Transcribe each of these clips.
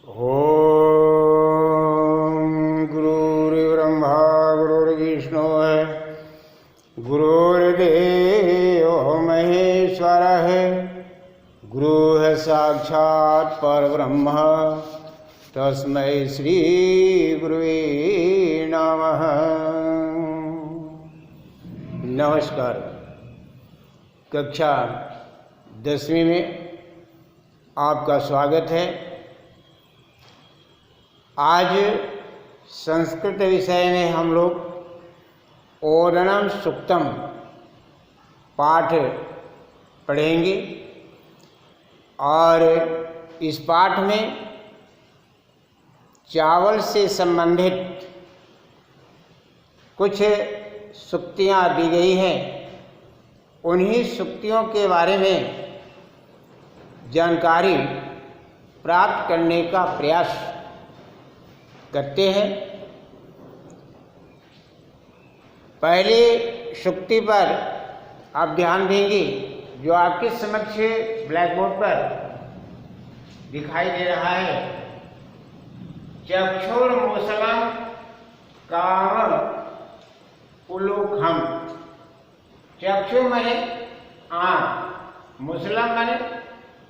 ओम गुरुर्ब्रह्मा गुरुर्विष्णु गुरुर्देव महेश्वरः गुरुः साक्षात् परब्रह्म तस्मै श्री गुरुवे नमः। नमस्कार। कक्षा 10वीं में आपका स्वागत है। आज संस्कृत विषय में हम लोग ओदनम सुक्तम पाठ पढ़ेंगे और इस पाठ में चावल से संबंधित कुछ सूक्तियाँ दी गई हैं। उन्हीं सूक्तियों के बारे में जानकारी प्राप्त करने का प्रयास करते हैं। पहले सूक्ति पर आप ध्यान देंगे जो आपके समक्ष ब्लैक बोर्ड पर दिखाई दे रहा है। चक्षुर्मुसलम काम उलूखम। चक्षु माने आँख, मुसलम माने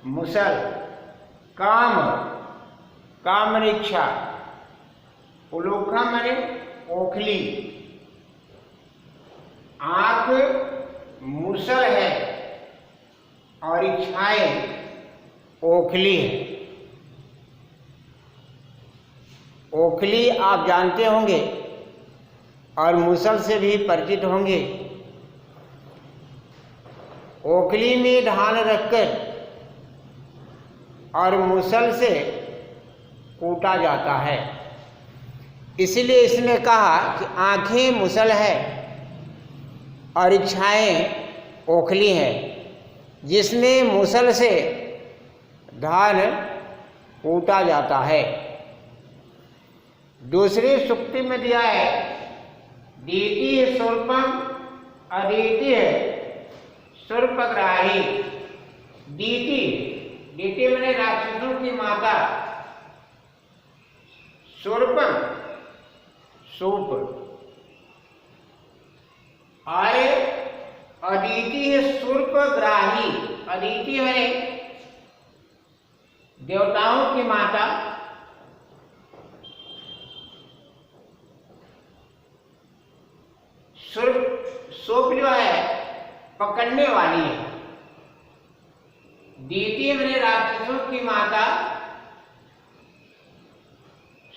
मुसल, काम काम माने इच्छा, उलूखा माने ओखली। आँख मुसल है और इच्छाएं ओखली है। ओखली आप जानते होंगे और मुसल से भी परिचित होंगे। ओखली में धान रखकर और मुसल से कूटा जाता है। इसलिए इसने कहा कि आँखें मुसल है और इच्छाएं ओखली है, जिसमें मुसल से धान कूटा जाता है। दूसरी सूक्ति में दिया है दीति स्वल्पम अदीति है स्वल्पग्राही। दीति दीति मैंने राक्षसों की माता, स्वल्पम सूप, और अदिति है स्वल्पग्राही। अदिति है देवताओं की माता, सूप जो है पकड़ने वाली है। दीति मैंने राक्षसों की माता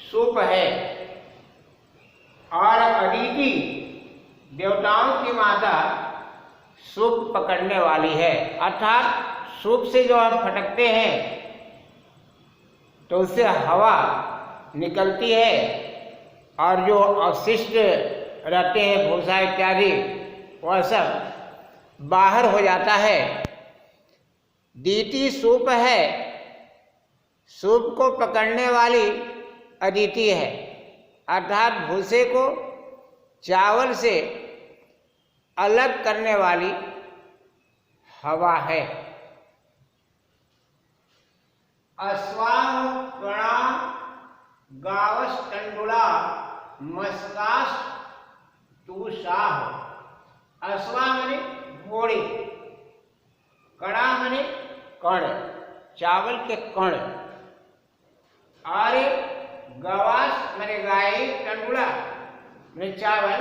सूप है, और अदिति देवताओं की माता सूप पकड़ने वाली है। अर्थात सूप से जो हम फटकते हैं तो उससे हवा निकलती है और जो अवशिष्ट रहते हैं भूसा इत्यादि वह सब बाहर हो जाता है। दीति सूप है, सूप को पकड़ने वाली अदिति है। अर्थात भूसे को चावल से अलग करने वाली हवा है। अश्वाह कणा गावस्तंडुला मस्कास तुषाह। अश्वाह माने घोड़े, कणा माने कण, चावल के कण, और गवास माने गाय, टंडुला माने चावल,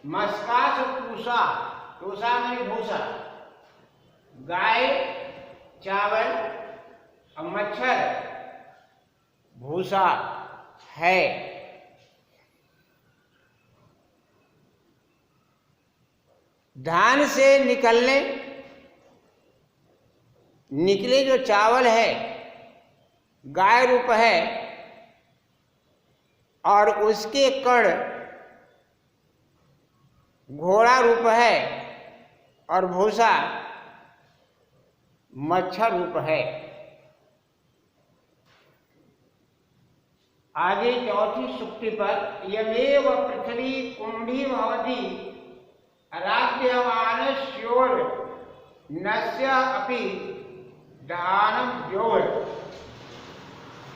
मस्कास पूसा, पूसा माने भूसा, गाय चावल और मच्छर भूसा है। धान से निकले जो चावल है गाय रूप है, और उसके कण घोड़ा रूप है, और भूसा मच्छर रूप है। आगे चौथी सूक्ति पर यमेव पृथ्वी कुंभी भवति राज्यमानस्योर नस्य अपि दानम योर।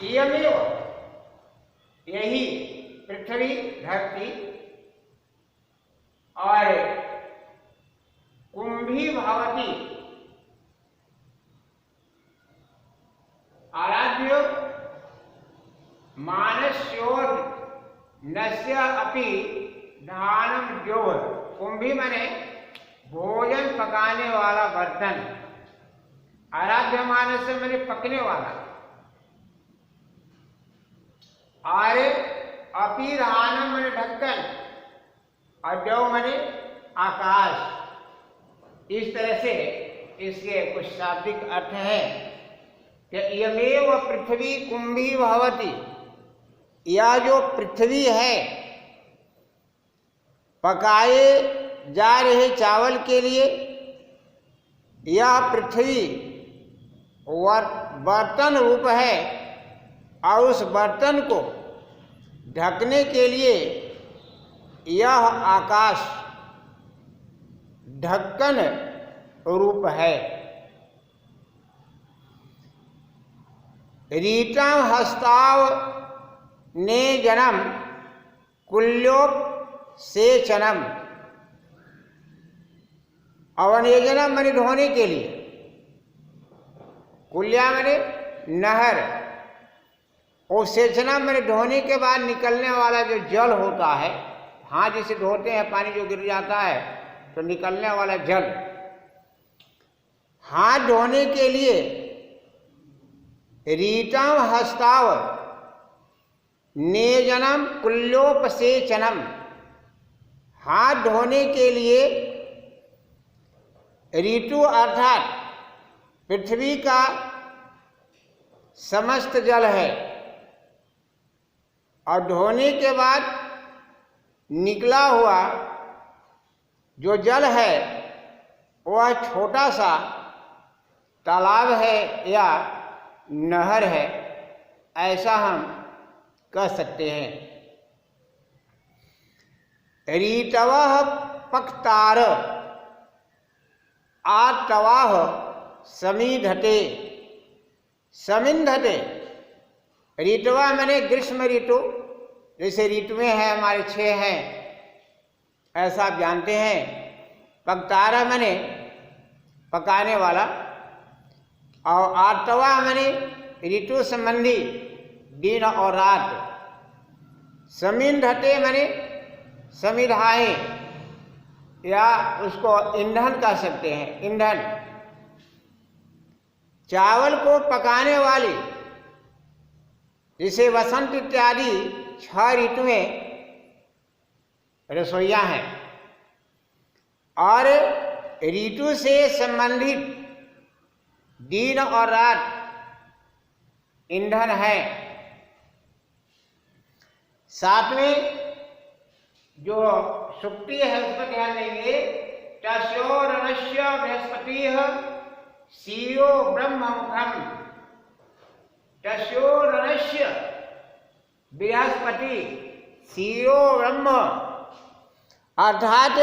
इयमेव, यही पृथ्वी धरती और कुंभी भवती आराध्यो मानस्योर नस्य अपि धानम जोर। कुंभी माने भोजन पकाने वाला बर्तन, आराध्य मानस माने पकने वाला, और अपि धानम माने ढक्कन, और द्यौ माने आकाश। इस तरह से इसके कुछ शाब्दिक अर्थ हैं कि यमेव पृथ्वी कुंभी भवति, यह जो पृथ्वी है पकाए जा रहे चावल के लिए, यह पृथ्वी बर्तन रूप है, और उस बर्तन को ढकने के लिए यह आकाश ढक्कन रूप है। रीतं हस्ताव ने जन्म कुल्योपसेचनम, अवनेजनम माने धोने के लिए, कुल्या माने नहर, उपसेचनम माने धोने के बाद निकलने वाला जो जल होता है, हाथ जिसे धोते हैं पानी जो गिर जाता है तो निकलने वाला जल, हाथ धोने के लिए रीतं हस्ताव नेजनम कुल्योपसेचनम, हाथ धोने के लिए ऋतु अर्थात पृथ्वी का समस्त जल है, और धोने के बाद निकला हुआ जो जल है वह छोटा सा तालाब है या नहर है, ऐसा हम कह सकते हैं। रीतवः पक्तार आतवाह समीधते, समिंधते, ऋतवा मैंने ग्रीष्म ऋतु, जैसे ऋतुएं हैं हमारे 6 हैं ऐसा आप जानते हैं। पक्तारा मैंने पकाने वाला, और आतवा मैंने ऋतु संबंधी दिन और रात, समिंधते मैंने समिधाए या उसको ईंधन कह सकते हैं, ईंधन। चावल को पकाने वाली जिसे वसंत इत्यादि 6 ऋतुएं रसोइया हैं, और ऋतु से संबंधित दिन और रात ईंधन है। साथ में जो सुक्ति है उस पर ध्यान देंगे। तस्योरनस्य बृहस्पतिः सीयो ब्रह्ममुखम, तस्योरनस्य बृहस्पति सीयो ब्रह्म, अर्थात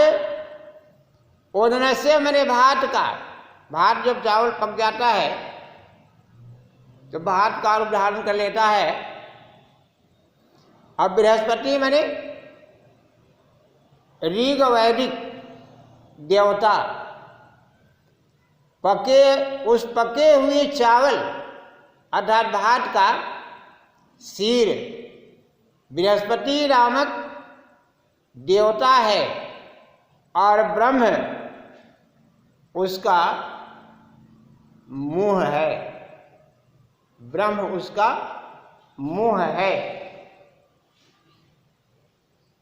ओदनस्य मैंने भात का, भात जब चावल पक जाता है तो भात का रूप धारण कर लेता है। अब बृहस्पति मैंने ऋग वैदिक देवता, उस पके हुए चावल अर्थात भात का शीर बृहस्पति नामक देवता है, और ब्रह्म उसका मुंह है, ब्रह्म उसका मुंह है।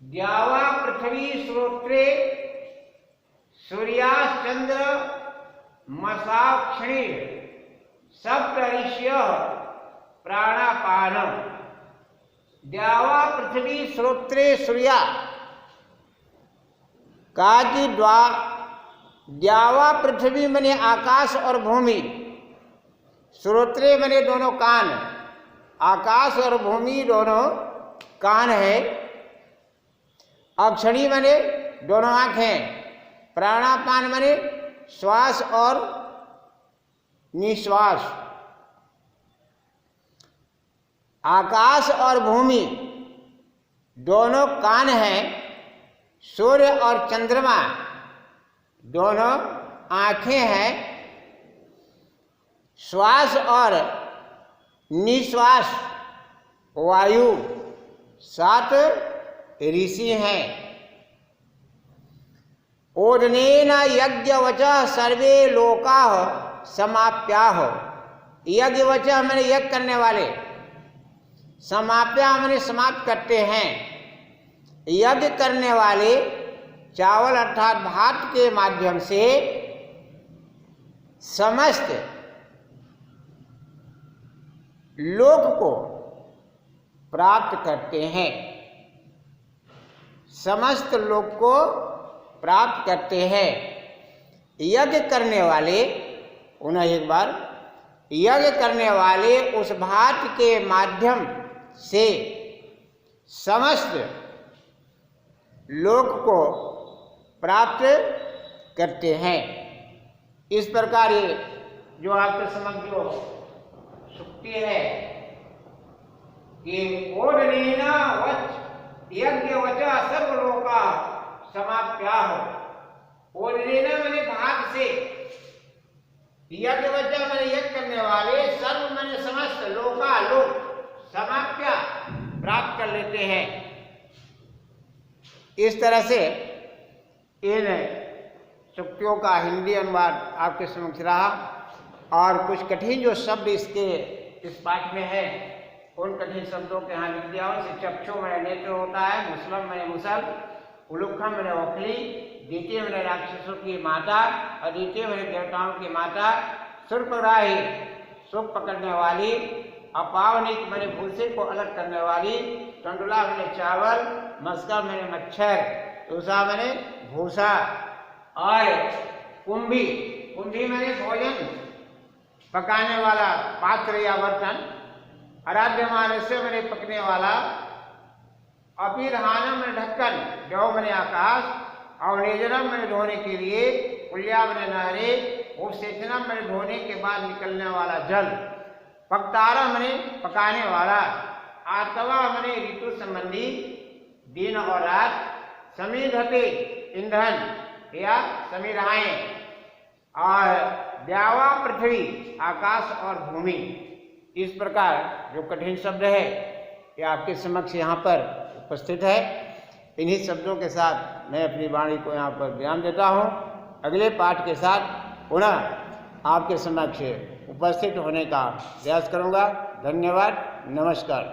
द्यावा पृथ्वी श्रोत्रे सूर्याश्चंद्र मसाक्षिणी सप्तऋष्य प्राणापानम। द्यावा पृथ्वी श्रोत्रे सूर्या कहा कि द्यावा पृथ्वी मने आकाश और भूमि, श्रोत्रे मने दोनों कान, आकाश और भूमि दोनों कान है, अक्षणी मने दोनों आंखें, प्राणापान मने श्वास और निश्वास। आकाश और भूमि दोनों कान हैं, सूर्य और चंद्रमा दोनों आंखें हैं, श्वास और निश्वास वायु 7 ऋषि हैं। ओदनेन यज्ञवचः सर्वे लोकाः समाप्याः। यज्ञवचः मैंने यज्ञ करने वाले, समाप्या मैंने समाप्त करते हैं। यज्ञ करने वाले चावल अर्थात भात के माध्यम से समस्त लोक को प्राप्त करते हैं, समस्त लोक को प्राप्त करते हैं। यज्ञ करने वाले, उन्हें एक बार, यज्ञ करने वाले उस भात के माध्यम से समस्त लोक को प्राप्त करते हैं। इस प्रकार ये जो आपके समझ जो सुक्ति है कि ओदनेन यज्ञवचः सर्वलोका समाप्याः। ओदनेन मैंने भाग से, यज्ञवचः मैंने यज्ञ करने वाले, सर्व मैंने समस्त, लोका लोक, समाप्या प्राप्त कर लेते हैं। इस तरह से इन सुक्तियों का हिंदी अनुवाद आपके समक्ष रहा। और कुछ कठिन जो शब्द इसके इस पाठ में है, उन कठिन शब्दों के यहाँ लिख दिया हूँ। चक्षु मैंने नेत्र होता है, मुसलम मैंने मुसल, उलुखम मैंने ओखली, द्वितीय मैंने राक्षसों की माता, अद्वितीय मैंने देवताओं की माता, सुरपराही सुख पकड़ने वाली, अपावनिक मैंने भूसे को अलग करने वाली, टंडुला मैंने चावल, मस्का मैंने मच्छर, तुषा मैंने भूसा, और कुंभी, कुंभी मैंने भोजन पकाने वाला पात्र या बर्तन, आराध्यमान से मैंने पकने वाला, अपीरहानम मैंने ढक्कन, जौ मैंने आकाश, अवनेजनम मैंने धोने के लिए, कुल्या मैंने नहरे, उपसेचनम मैंने धोने के बाद निकलने वाला जल, पकतारा मैंने पकाने वाला, आतवा मैंने ऋतु संबंधी दिन और रात, समीधते ईंधन या समीराएं, और द्यावा पृथ्वी आकाश और भूमि। इस प्रकार जो कठिन शब्द है ये आपके समक्ष यहाँ पर उपस्थित है। इन्हीं शब्दों के साथ मैं अपनी वाणी को यहाँ पर विराम देता हूँ। अगले पाठ के साथ पुनः आपके समक्ष उपस्थित होने का प्रयास करूँगा। धन्यवाद, नमस्कार।